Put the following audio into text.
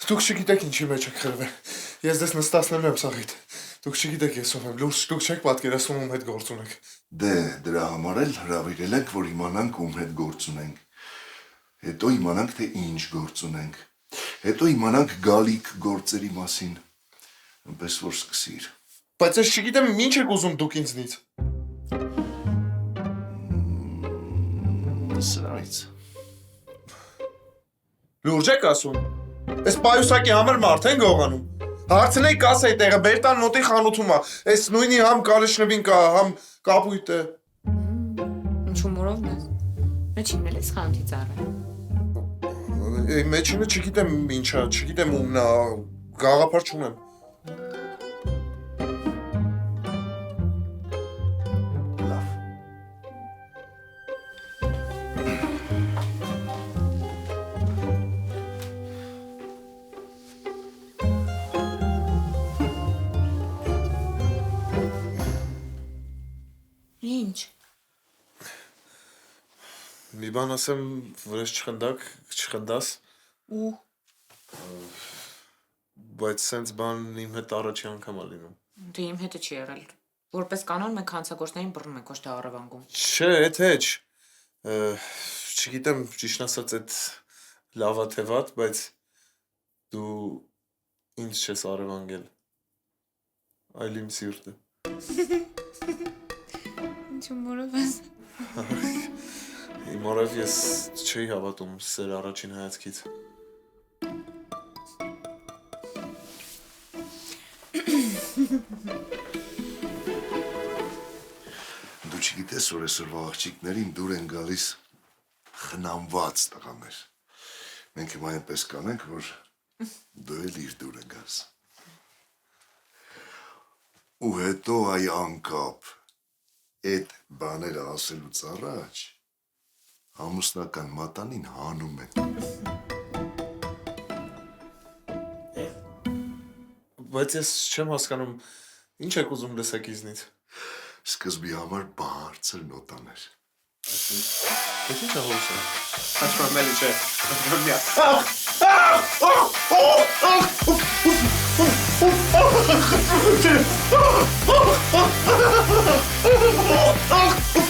Դուք չգիտեք ինչի մեջ եք խրվել։ Ես դες նստացնելու եմ սաղիդ։ Դուք չգիտեք ես ով եմ, լուրջ դուք չեք պատկերացնում ում հետ գործ ունենք։ Դե, դրա համար էլ հրավիրել ենք, որ իմանանք ում հետ գործ ունենք։ Հետո իմանանք, թե ինչ գործ ունենք։ Հետո իմանանք գալիք գործերի մասին։ Այնպես որ սկսիր։ Բայց ես չգիտեմ ինչ եք ուզում դուք ինձնից։ Սրանից։ Լուրջ եք ասում։ Այս պայուսակի համար մարդ են գողանում։ Հարցնեի կաս է տեղը, Բերտան մոտի խանութում է։ Այս նույնի համ կալեշնվին կա, համ կապույտ է։ Ինչու մորովն ես։ Մեջինն էլ ես խանութի ծառը։ Մեջինը չգիտեմ ինչա, չգիտեմ ումն է, գաղափար չունեմ։ Լավ։ Ինչ։ Մի բան ասեմ, վրես չխնդաս։ Ու Բայց սենց բան իմ հետ առաջի անգամ է լինում։ դե իմ հետը չի եղել։ Որպես կանոն մենք հանցագործներին բռնում ենք, ոչ թե առևանգում։ Չէ, էդ հեչ։ Չգիտեմ ճիշտ ասած այդ լավա թե վատ, բայց դու ինձ չես առևանգել։ Այլ իմ սիրտը։ Ինչու մորով ես։ Իմ օրով ես չէի հավատում սեր առաջին հայացքից։ Դու չգիտես, որ այսօրվա աղջիկներին դուր են գալիս խնամված տղաներ։ Մենք հիմա այնպես կանենք, որ դու էլ իր դուրը գաս։ Ու հետո այ անկապ այդ բաները ասելուց առաջ ամուսնական մատանին հանում են։ Բայց ես չեմ հասկանում, ինչ եք ուզում լսեք իզնից։ Սկզբի համար բարձր նոտաներ։ Բայց ինչ է հորսը։ Հաշմամելի չէ, հաշմամյա։